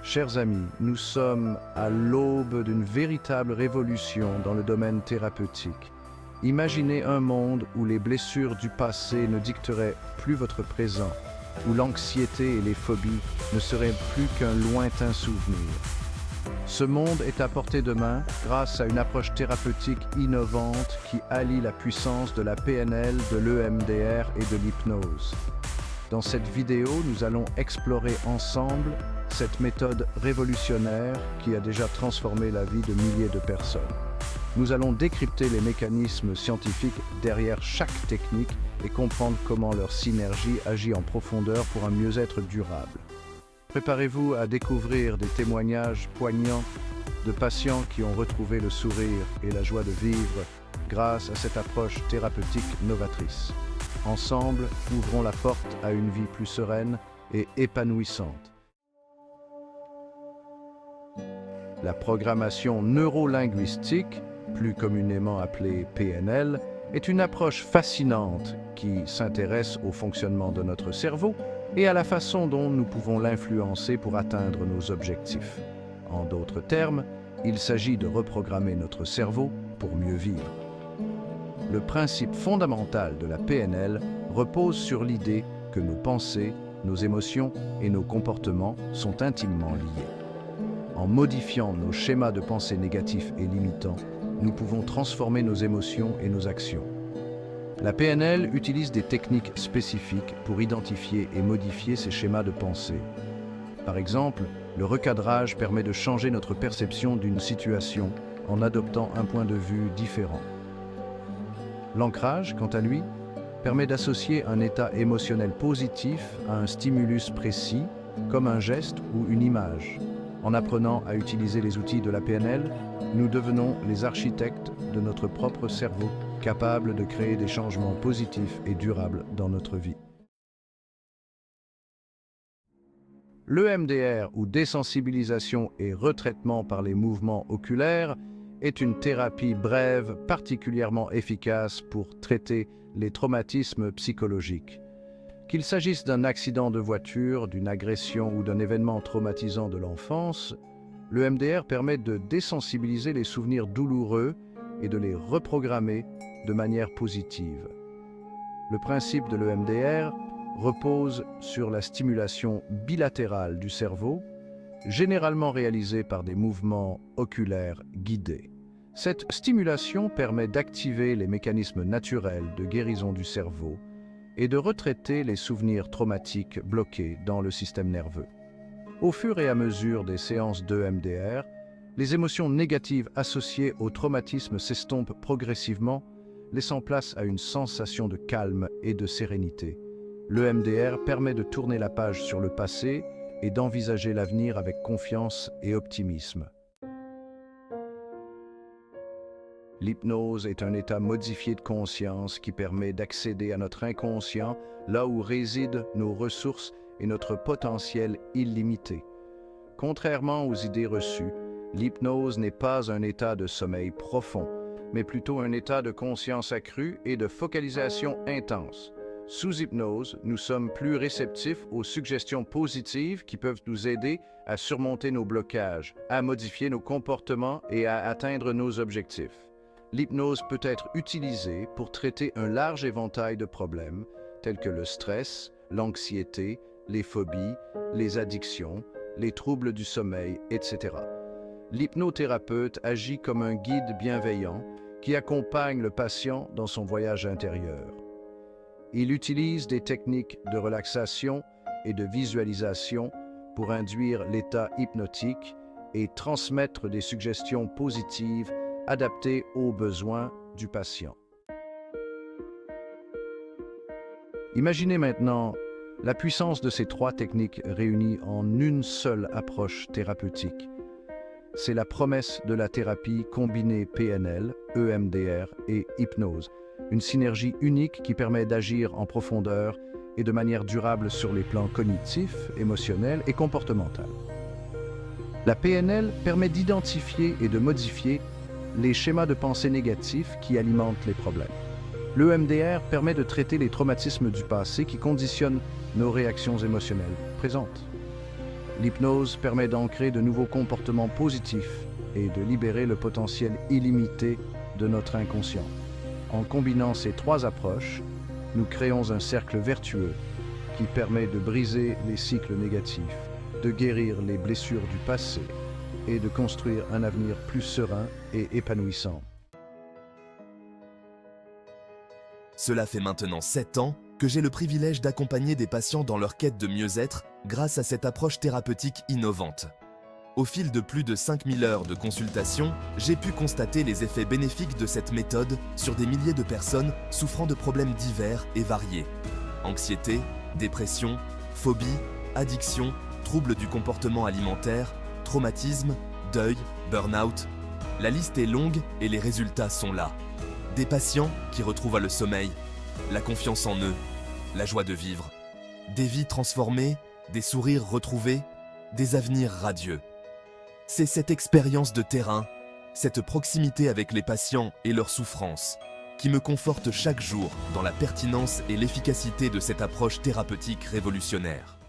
Chers amis, nous sommes à l'aube d'une véritable révolution dans le domaine thérapeutique. Imaginez un monde où les blessures du passé ne dicteraient plus votre présent, où l'anxiété et les phobies ne seraient plus qu'un lointain souvenir. Ce monde est à portée de main grâce à une approche thérapeutique innovante qui allie la puissance de la PNL, de l'EMDR et de l'hypnose. Dans cette vidéo, nous allons explorer ensemble cette méthode révolutionnaire qui a déjà transformé la vie de milliers de personnes. Nous allons décrypter les mécanismes scientifiques derrière chaque technique et comprendre comment leur synergie agit en profondeur pour un mieux-être durable. Préparez-vous à découvrir des témoignages poignants de patients qui ont retrouvé le sourire et la joie de vivre grâce à cette approche thérapeutique novatrice. Ensemble, ouvrons la porte à une vie plus sereine et épanouissante. La programmation neurolinguistique, plus communément appelée PNL, est une approche fascinante qui s'intéresse au fonctionnement de notre cerveau et à la façon dont nous pouvons l'influencer pour atteindre nos objectifs. En d'autres termes, il s'agit de reprogrammer notre cerveau pour mieux vivre. Le principe fondamental de la PNL repose sur l'idée que nos pensées, nos émotions et nos comportements sont intimement liés. En modifiant nos schémas de pensée négatifs et limitants, nous pouvons transformer nos émotions et nos actions. La PNL utilise des techniques spécifiques pour identifier et modifier ces schémas de pensée. Par exemple, le recadrage permet de changer notre perception d'une situation en adoptant un point de vue différent. L'ancrage, quant à lui, permet d'associer un état émotionnel positif à un stimulus précis, comme un geste ou une image. En apprenant à utiliser les outils de la PNL, nous devenons les architectes de notre propre cerveau, capables de créer des changements positifs et durables dans notre vie. L'EMDR, ou désensibilisation et retraitement par les mouvements oculaires, est une thérapie brève particulièrement efficace pour traiter les traumatismes psychologiques. Qu'il s'agisse d'un accident de voiture, d'une agression ou d'un événement traumatisant de l'enfance, le MDR permet de désensibiliser les souvenirs douloureux et de les reprogrammer de manière positive. Le principe de l'EMDR repose sur la stimulation bilatérale du cerveau, généralement réalisée par des mouvements oculaires guidés. Cette stimulation permet d'activer les mécanismes naturels de guérison du cerveau et de retraiter les souvenirs traumatiques bloqués dans le système nerveux. Au fur et à mesure des séances d'EMDR, les émotions négatives associées au traumatisme s'estompent progressivement, laissant place à une sensation de calme et de sérénité. L'EMDR permet de tourner la page sur le passé et d'envisager l'avenir avec confiance et optimisme. L'hypnose est un état modifié de conscience qui permet d'accéder à notre inconscient, là où résident nos ressources et notre potentiel illimité. Contrairement aux idées reçues, l'hypnose n'est pas un état de sommeil profond, mais plutôt un état de conscience accrue et de focalisation intense. Sous hypnose, nous sommes plus réceptifs aux suggestions positives qui peuvent nous aider à surmonter nos blocages, à modifier nos comportements et à atteindre nos objectifs. L'hypnose peut être utilisée pour traiter un large éventail de problèmes, tels que le stress, l'anxiété, les phobies, les addictions, les troubles du sommeil, etc. L'hypnothérapeute agit comme un guide bienveillant qui accompagne le patient dans son voyage intérieur. Il utilise des techniques de relaxation et de visualisation pour induire l'état hypnotique et transmettre des suggestions positives adaptées aux besoins du patient. Imaginez maintenant la puissance de ces trois techniques réunies en une seule approche thérapeutique. C'est la promesse de la thérapie combinée PNL, EMDR et hypnose, une synergie unique qui permet d'agir en profondeur et de manière durable sur les plans cognitifs, émotionnels et comportementaux. La PNL permet d'identifier et de modifier les schémas de pensée négatifs qui alimentent les problèmes. L'EMDR permet de traiter les traumatismes du passé qui conditionnent nos réactions émotionnelles présentes. L'hypnose permet d'ancrer de nouveaux comportements positifs et de libérer le potentiel illimité de notre inconscient. En combinant ces trois approches, nous créons un cercle vertueux qui permet de briser les cycles négatifs, de guérir les blessures du passé et de construire un avenir plus serein et épanouissant. Cela fait maintenant 7 ans que j'ai le privilège d'accompagner des patients dans leur quête de mieux-être grâce à cette approche thérapeutique innovante. Au fil de plus de 5000 heures de consultation, j'ai pu constater les effets bénéfiques de cette méthode sur des milliers de personnes souffrant de problèmes divers et variés. Anxiété, dépression, phobie, addiction, troubles du comportement alimentaire, traumatisme, deuil, burn-out. La liste est longue et les résultats sont là. Des patients qui retrouvent le sommeil, la confiance en eux, la joie de vivre. Des vies transformées, des sourires retrouvés, des avenirs radieux. C'est cette expérience de terrain, cette proximité avec les patients et leurs souffrances, qui me conforte chaque jour dans la pertinence et l'efficacité de cette approche thérapeutique révolutionnaire.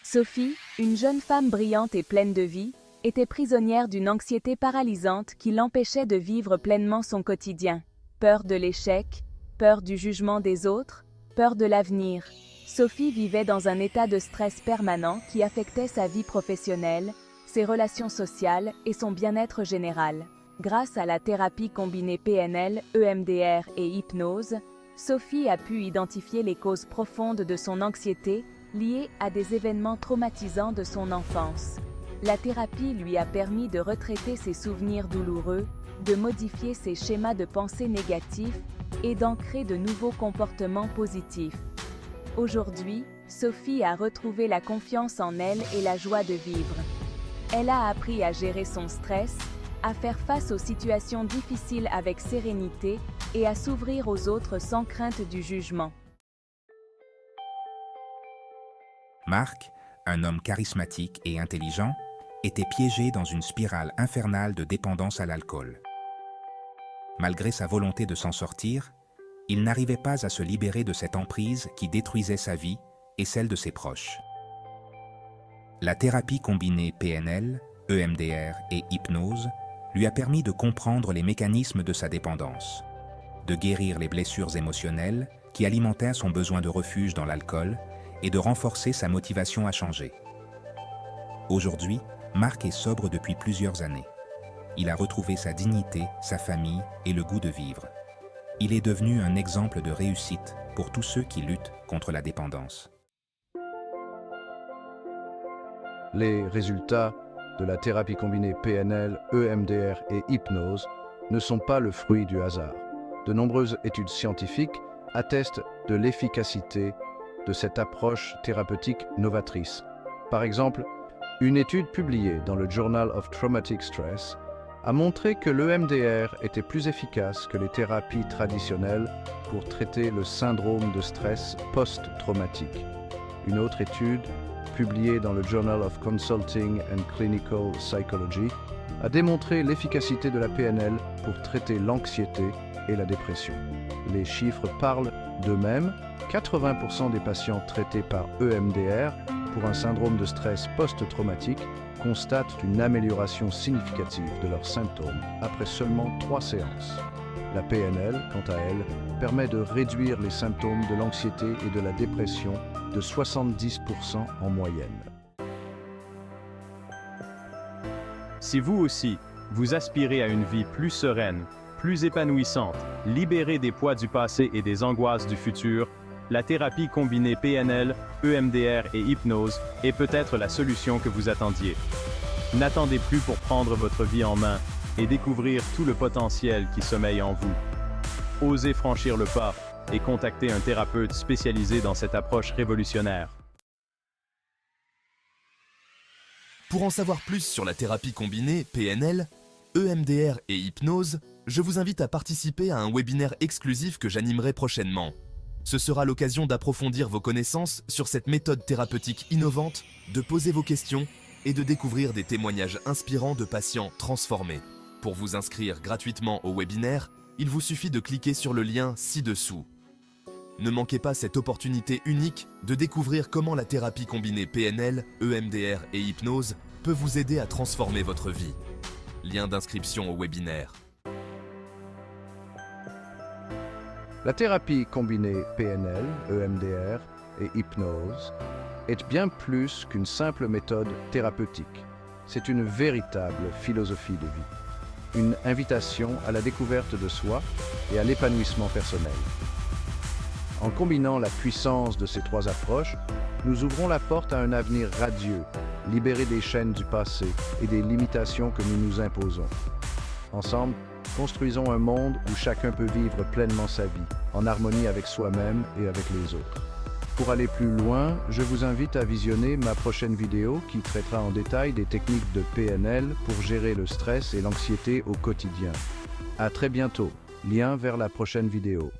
Sophie, une jeune femme brillante et pleine de vie, était prisonnière d'une anxiété paralysante qui l'empêchait de vivre pleinement son quotidien. Peur de l'échec, peur du jugement des autres, peur de l'avenir. Sophie vivait dans un état de stress permanent qui affectait sa vie professionnelle, ses relations sociales et son bien-être général. Grâce à la thérapie combinée PNL, EMDR et hypnose, Sophie a pu identifier les causes profondes de son anxiété liées à des événements traumatisants de son enfance. La thérapie lui a permis de retraiter ses souvenirs douloureux, de modifier ses schémas de pensée négatifs et d'ancrer de nouveaux comportements positifs. Aujourd'hui, Sophie a retrouvé la confiance en elle et la joie de vivre. Elle a appris à gérer son stress, à faire face aux situations difficiles avec sérénité et à s'ouvrir aux autres sans crainte du jugement. Marc, un homme charismatique et intelligent, était piégé dans une spirale infernale de dépendance à l'alcool. Malgré sa volonté de s'en sortir, il n'arrivait pas à se libérer de cette emprise qui détruisait sa vie et celle de ses proches. La thérapie combinée PNL, EMDR et hypnose lui a permis de comprendre les mécanismes de sa dépendance, de guérir les blessures émotionnelles qui alimentaient son besoin de refuge dans l'alcool et de renforcer sa motivation à changer. Aujourd'hui, Marc est sobre depuis plusieurs années. Il a retrouvé sa dignité, sa famille et le goût de vivre. Il est devenu un exemple de réussite pour tous ceux qui luttent contre la dépendance. Les résultats de la thérapie combinée PNL, EMDR et hypnose ne sont pas le fruit du hasard. De nombreuses études scientifiques attestent de l'efficacité de cette approche thérapeutique novatrice. Par exemple, une étude publiée dans le Journal of Traumatic Stress a montré que l'EMDR était plus efficace que les thérapies traditionnelles pour traiter le syndrome de stress post-traumatique. Une autre étude, publiée dans le Journal of Consulting and Clinical Psychology, a démontré l'efficacité de la PNL pour traiter l'anxiété et la dépression. Les chiffres parlent d'eux-mêmes. 80% des patients traités par EMDR pour un syndrome de stress post-traumatique constatent une amélioration significative de leurs symptômes après seulement 3 séances. La PNL, quant à elle, permet de réduire les symptômes de l'anxiété et de la dépression de 70% en moyenne. Si vous aussi, vous aspirez à une vie plus sereine, plus épanouissante, libérée des poids du passé et des angoisses du futur, la thérapie combinée PNL, EMDR et hypnose est peut-être la solution que vous attendiez. N'attendez plus pour prendre votre vie en main et découvrir tout le potentiel qui sommeille en vous. Osez franchir le pas et contacter un thérapeute spécialisé dans cette approche révolutionnaire. Pour en savoir plus sur la thérapie combinée PNL, EMDR et hypnose, je vous invite à participer à un webinaire exclusif que j'animerai prochainement. Ce sera l'occasion d'approfondir vos connaissances sur cette méthode thérapeutique innovante, de poser vos questions et de découvrir des témoignages inspirants de patients transformés. Pour vous inscrire gratuitement au webinaire, il vous suffit de cliquer sur le lien ci-dessous. Ne manquez pas cette opportunité unique de découvrir comment la thérapie combinée PNL, EMDR et hypnose peut vous aider à transformer votre vie. Lien d'inscription au webinaire. La thérapie combinée PNL, EMDR et hypnose est bien plus qu'une simple méthode thérapeutique. C'est une véritable philosophie de vie. Une invitation à la découverte de soi et à l'épanouissement personnel. En combinant la puissance de ces trois approches, nous ouvrons la porte à un avenir radieux, libéré des chaînes du passé et des limitations que nous nous imposons. Ensemble, construisons un monde où chacun peut vivre pleinement sa vie, en harmonie avec soi-même et avec les autres. Pour aller plus loin, je vous invite à visionner ma prochaine vidéo qui traitera en détail des techniques de PNL pour gérer le stress et l'anxiété au quotidien. À très bientôt. Lien vers la prochaine vidéo.